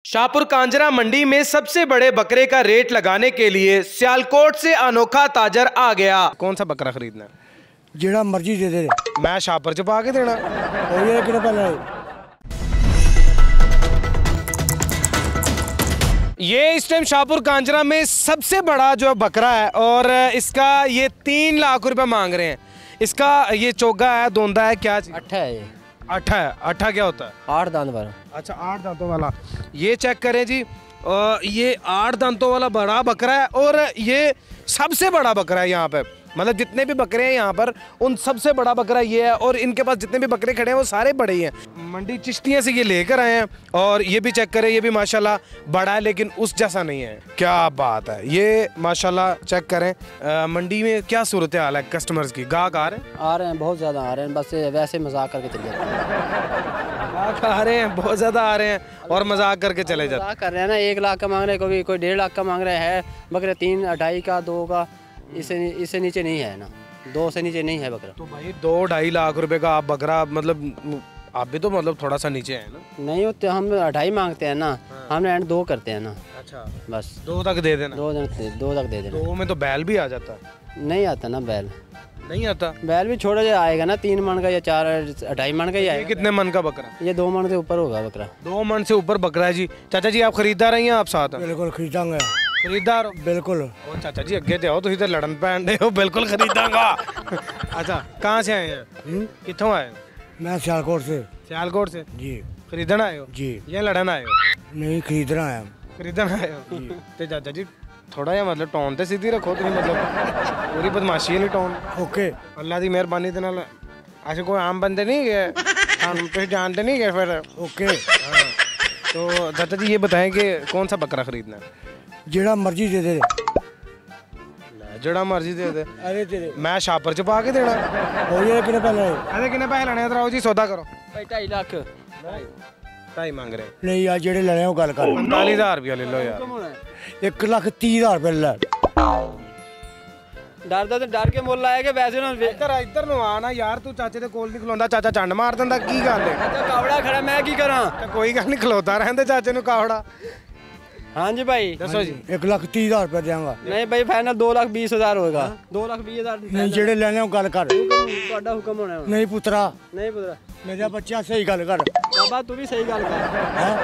शाहपुर कांजरा मंडी में सबसे बड़े बकरे का रेट लगाने के लिए सियालकोट से अनोखा ताजर आ गया। कौन सा बकरा खरीदना है? जेड़ा मर्जी दे दे। मैं शाहपुर च पा के देना। ये इस टाइम शाहपुर कांजरा में सबसे बड़ा जो बकरा है और इसका ये 3 लाख रुपए मांग रहे हैं। इसका ये चोगा है, दोंदा है, क्या अट्ठा है ये। अट्ठा है। अट्ठा क्या होता है? 8 दांत वाला। अच्छा, 8 दांतों वाला। ये चेक करें जी, ये 8 दांतों वाला बड़ा बकरा है और ये सबसे बड़ा बकरा है यहाँ पे। मतलब जितने भी बकरे हैं यहाँ पर उन सबसे बड़ा बकरा ये है और इनके पास जितने भी बकरे खड़े हैं वो सारे बड़े ही हैं। मंडी चिश्तिया से ये लेकर आए हैं और ये भी चेक करें, ये भी माशाल्लाह बड़ा है लेकिन उस जैसा नहीं है। क्या बात है, ये माशाल्लाह चेक करें। मंडी में क्या सूरत हाल है कस्टमर्स की? गाहक आ रहे हैं? बहुत ज़्यादा आ रहे हैं, बस वैसे मजाक करके चले जाते हैं। गाहक आ रहे हैं, बहुत ज़्यादा आ रहे हैं और मजाक करके चले जाते हैं। मजाक कर रहे हैं ना, 1 लाख का मांग रहे हैं, कोई 1.5 लाख का मांग रहे हैं। बकरे 3, 2.5 का, 2 का, इससे नीचे नहीं है ना, 2 से नीचे नहीं है बकरा। तो भाई 2-2.5 लाख रुपए का आप बकरा, मतलब आप भी तो मतलब थोड़ा सा नीचे है ना? नहीं होते, हम 2.5 मांगते हैं ना। हमने एंड 2 करते हैं ना। अच्छा, बस 2 तक दे देना। 2 तक दे देना। 2 में तो बैल भी आ जाता है। नहीं आता ना बैल, नहीं आता बैल भी छोटा जो आएगा ना, 3 मन का या 4, 2.5 मन का ही आएगा। ये कितने मन का बकरा? ये 2 मन से ऊपर होगा बकरा। 2 मन से ऊपर बकरा है जी। चाचा जी आप खरीदार हैं या आप साथ हैं? बिल्कुल खरीदांगा। खरीदार हो? बिल्कुल। ओ चाचा जी अगे तो तुम तो लड़न पैन दे हो। बिल्कुल खरीदांगा। अच्छा, कहाँ से आए हैं? कितों आए? मैं सियालकोट से। सियालकोट से जी। खरीदन आए हो जी। या लड़न आए हो? नहीं, खरीदना आया। खरीदन आए हो जी। तो चाचा जी थोड़ा या मतलब टोन तो सीधी रखो तुम, मतलब पूरी बदमाशी वाली टोन। ओके। अल्लाह की मेहरबानी के नाल ऐसे कोई आम बंदे नहीं गए, हम तो जानते नहीं गए फिर। ओके। तो चाचा जी ये बताएं कि कौन सा बकरा खरीदना है? जेड़ा मर्जी दे दे। जड़ा मर्जी दे दे। अरे तेरे मैं शाहपुर च पा के देना। हो ये किने पहले? अरे किने पैसे लेने? इधर आओ जी, सौदा करो। भाई 2.5 लाख 2.5 मांग रहे। नहीं यार, जेड़े लेने हो गल कर। 45,000 रुपया ले लो यार। 1,30,000 रुपये ले। डरदा तो डर के मुੱਲ आएगा वैसे ना। इधर नु आना यार, तू चाचे दे कोल नहीं खलोंदा, चाचा चंड मार दिंदा। की गल है? कावड़ा खड़ा, मैं की करा? कोई गल नहीं, खलोता रहंदे चाचे नु कावड़ा। हाँ जी भाई दसो जी। 1,30,000 रुपये देंगा। नहीं भाई, फाइनल 2,20,000 होगा। 2,20,000 नहीं, जेड़े लेने हो गल कर। ਤੁਹਾਡਾ ਹੁਕਮ ਹੋਣਾ। नहीं पुत्रा, नहीं पुत्रा, मेरा बच्चा सही गल कर। बाबा तू भी सही गल कर।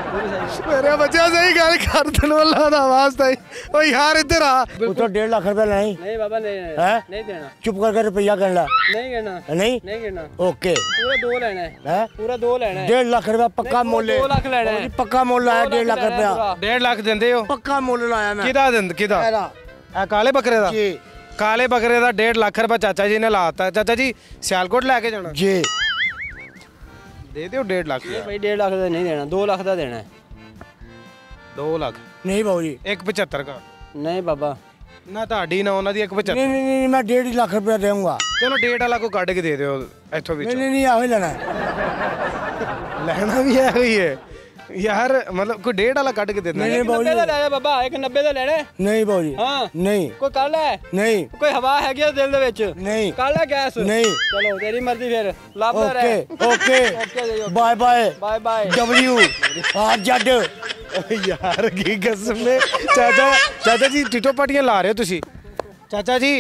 तू भी सही कर। मेरे बच्चा सही गल कर देन वाला दा वास्ता ही। ओ यार इधर आ। पुत्र 1.5 लाख रुपये नहीं। नहीं बाबा नहीं हैं? नहीं देना। चुप करके रुपया कर ला। नहीं करना। नहीं नहीं करना। ओके। पूरा 2 लेना है। हैं? पूरा 2 लेना है। 1.5 लाख रुपया पक्का नहीं, मोल है। 2 लाख लेना है। पक्का मोल आया 1.5 लाख रुपया। 1.5 लाख देंदे हो? पक्का मोल लाया मैं। किदा देंद किदा? ए काले बकरे दा? जी। काले बकरे दा 1.5 लाख रुपया चाचा जी ने लाता। चाचा जी सियालकोट लेके जाना? जी। दे दियो 1.5 लाख। भाई 1.5 लाख का नहीं देना, 2 लाख का देना है। 2 लाख नहीं बाबू जी। 1.75 का नहीं बाबा, ना ਤੁਹਾਡੀ ਨਾ ਉਹਨਾਂ ਦੀ 1.75। नहीं नहीं नहीं, मैं 1.5 लाख रुपया दूंगा। ਚਲੋ 1.5 ਵਾਲਾ ਕੋ ਕੱਢ ਕੇ ਦੇ ਦਿਓ ਇੱਥੋਂ नहीं ਵਿੱਚ। नहीं नहीं, आवे लेना। ਲੈਣਾ ਵੀ ਹੈ ਹੀ ਹੈ यार, मतलब कोई 1.5 वाला ਕੱਢ ਕੇ ਦੇ नहीं देना। नहीं बाबू 90 जी। ਦਾ ਲੈ बाबा, 190 ਦਾ ਲੈਣਾ। नहीं बाबू जी। हाँ नहीं ਕੋਈ ਕੱਲ ਹੈ? नहीं ਕੋਈ ਹਵਾ ਹੈਗੀ ਆ ਦਿਲ ਦੇ ਵਿੱਚ? नहीं ਕੱਲ ਹੈ ਗੈਸ? नहीं। ਚਲੋ ਤੇਰੀ ਮਰਜ਼ੀ, ਫਿਰ ਲੱਭਦਾ ओके ਰਹਿ। ओके ਓਕੇ ਜੀ, bye bye. Bye bye. W R Z. यार की कसम में चाचा जी टिटो पाटियां ला रहे हो तुसी? चाचा जी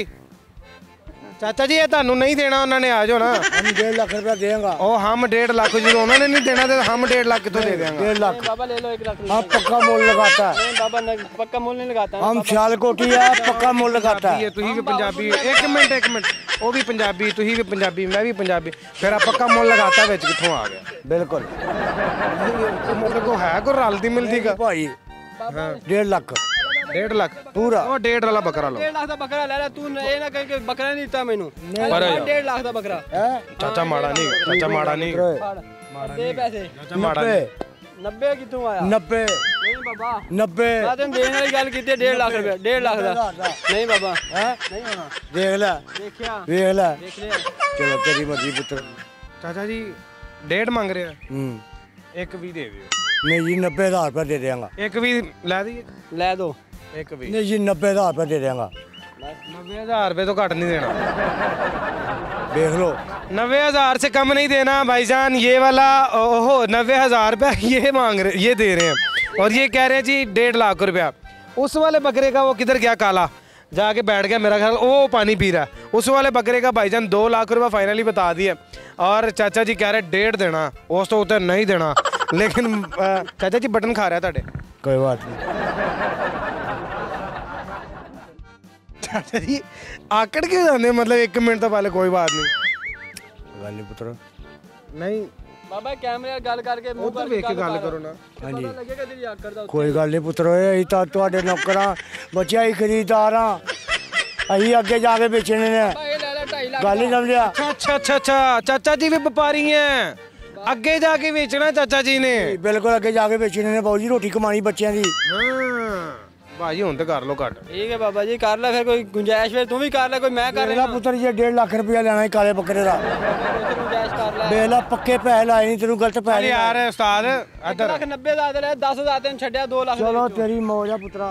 ये ਤੁਹਾਨੂੰ नहीं देना उन्होंने, आ जाओ ना। हम 1.5 लाख रुपया देंगे। ओ हम 1.5 लाख जो उन्होंने नहीं देना तो हम 1.5 लाख कितों दे देंगे? 1.5 लाख बाबा ले लो 1 लाख। हम पक्का मोल लगाता है। नहीं बाबा, पक्का मोल नहीं लगाता। हम सियालकोटी है, पक्का मोल लगाता है। तुही भी पंजाबी। एक मिनट वो भी पंजाबी, तुही भी पंजाबी, मैं भी पंजाबी, फिर आप पक्का मोल लगाता विच कित्थों आ गया? बिल्कुल। मतलब को है कोई रलदी मिलदी का? भाई 1.5 लाख 1.5 लाख पूरा। ਉਹ 1.5 ਵਾਲਾ ਬੱਕਰਾ ਲਓ। 1.5 ਲੱਖ ਦਾ ਬੱਕਰਾ ਲੈ ਲੈ ਤੂੰ, ਇਹ ਨਾ ਕਹਿ ਕੇ ਬੱਕਰਾ ਨਹੀਂ ਦਿੱਤਾ ਮੈਨੂੰ। ਪਰ 1.5 ਲੱਖ ਦਾ ਬੱਕਰਾ। ਚਾਚਾ ਮਾੜਾ ਨਹੀਂ, ਚਾਚਾ ਮਾੜਾ ਨਹੀਂ, ਦੇ ਪੈਸੇ। ਚਾਚਾ ਮਾੜਾ ਨਹੀਂ। 90 ਕਿੱਥੋਂ ਆਇਆ? 90 ਨਹੀਂ ਬਾਬਾ, 90 ਮੈਂ ਤੈਨੂੰ ਦੇਣ ਵਾਲੀ ਗੱਲ ਕੀਤੀ। 1.5 ਲੱਖ ਰੁਪਏ, 1.5 ਲੱਖ ਦਾ ਨਹੀਂ ਬਾਬਾ। है। ਨਹੀਂ ਹੋਣਾ। देख ले ਦੇਖਿਆ, देख ले। ਦੇਖ ਲਿਆ। चलो तेरी मर्जी पुत्र। ਚਾਚਾ ਜੀ 1.5 ਮੰਗ ਰਿਹਾ, ਇੱਕ ਵੀ ਦੇ ਦਿਓ। नहीं जी 90,000 रुपया दे देंगे। ਇੱਕ ਵੀ ਲੈ ਦਈਏ? ਲੈ ਦੋ। ਇੱਕ ਵੀ नहीं जी 90,000 रुपया दे देंगे। 90,000 ਰੁਪਏ ਤੋਂ ਘੱਟ ਨਹੀਂ ਦੇਣਾ। देख लो। 90,000 से कम नहीं देना भाईजान। ये वाला ओहो 90,000 रुपया ये मांग रहे, ये दे रहे हैं और ये कह रहे हैं जी 1.5 लाख रुपया। उस वाले बकरे का वो किधर गया काला, जाके बैठ गया मेरा ख्याल, वो पानी पी रहा है। उस वाले बकरे का भाईजान 2 लाख रुपया फाइनली बता दिया और चाचा जी कह रहे 1.5 देना, उस तो उतर नहीं देना। लेकिन चाचा जी बटन खा रहा है ताड़े। कोई बात नहीं चाचा जी आकड़ के जाने, मतलब 1 मिनट तो पहले कोई बात नहीं गल नहीं पुत्र नहीं बाबा कैमरे गल करके उधर देख के गल करो ना। हाँ जी लगेगा तेरी आकड़ दा कोई गल नहीं पुत्र ਅਸੀਂ ਤਾਂ ਤੁਹਾਡੇ ਨੌਕਰਾਂ ਬੱਚਿਆਂ ਹੀ ਖਰੀਦਦਾਰ ਆ ਅਸੀਂ ਅੱਗੇ ਜਾ ਕੇ ਵੇਚਣੇ ਨੇ ਇਹ ਲੈ ਲੈ 2.5 ਲੱਖ ਗੱਲ ਨਹੀਂ ਸਮਝਿਆ अच्छा चाचा जी भी व्यापारी हैं, आगे जाके बेचना चाचा जी ने। ਬਿਲਕੁਲ ਅੱਗੇ ਜਾ ਕੇ ਵੇਚਣੇ ਨੇ ਬਾਊ ਜੀ ਰੋਟੀ ਕਮਾਣੀ ਬੱਚਿਆਂ ਦੀ हाँ भाई हुन तो कर लो कट। ठीक है बाबा जी कर ले फिर, कोई गुंजाइश फिर तू भी कर ले, कोई मैं कर ਵੇਲਾ ਪੁੱਤਰ ਜੇ 1.5 ਲੱਖ ਰੁਪਇਆ ਲੈਣਾ ਹੈ ਕਾਲੇ ਬੱਕਰੇ ਦਾ गुंजाइश कर ले। ਵੇਲਾ ਪੱਕੇ ਪੈਸੇ ਲਾਏ ਨਹੀਂ ਤੈਨੂੰ ਗਲਤ अरे ਪੈਸੇ यार उस्ताद 1,90,000 ले 10,000 तेन छड्या 2 लाख ਚਲੋ ਤੇਰੀ ਮੌਜ ਆ ਪੁੱਤਰਾ।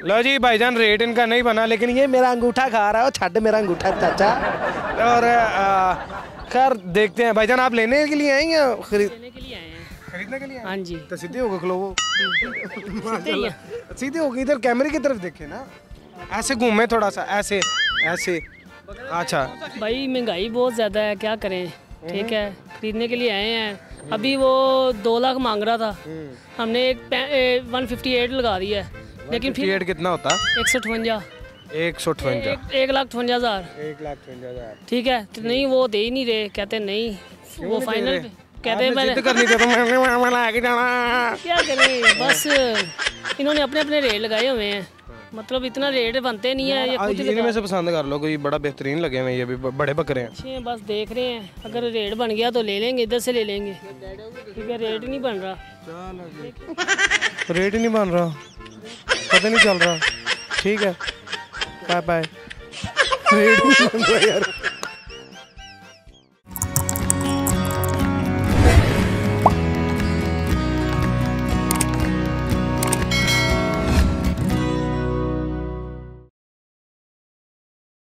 लो जी भाईजान रेट इनका नहीं बना, लेकिन ये मेरा अंगूठा खा रहा है, वो छड़ मेरा अंगूठा चाचा। और खैर देखते हैं भाईजान, आप लेने के लिए आए या लेने के लिए आए हैं। खरीदने के लिए आए? हाँ जी तो सीधे होकर खलो वो सीधे ही हैं। सीधे होकर इधर कैमरे की तरफ देखे ना, ऐसे घूमे थोड़ा सा, ऐसे ऐसे। अच्छा भाई महंगाई बहुत ज़्यादा है, क्या करें। ठीक है खरीदने के लिए आए हैं। अभी वो 2 लाख मांग रहा था, हमने 158 लगा दिया है, लेकिन फिर रेट कितना होता? 158 158 1,58,000। 1,58,000। ठीक है तो नहीं वो दे ही नहीं रहे, कहते नहीं वो फाइनल पे कहते हैं जिद करनी थी तो मैं लेके जाना। क्या करें, बस इन्होंने अपने अपने रेट लगाए हुए हैं, मतलब इतना रेट बनते नहीं है। ये खुद ही इनमें से पसंद कर लो, कोई बड़ा बेहतरीन लगे हुए, ये भी बड़े बकरे हैं। अच्छे हैं, बस देख रहे हैं, अगर रेट बन गया तो ले लेंगे, इधर से ले लेंगे। ठीक है रेट नहीं बन रहा, रेट ही नहीं बन रहा, पता नहीं चल रहा। ठीक है बाय बाय। रेट नहीं बन रहा यार।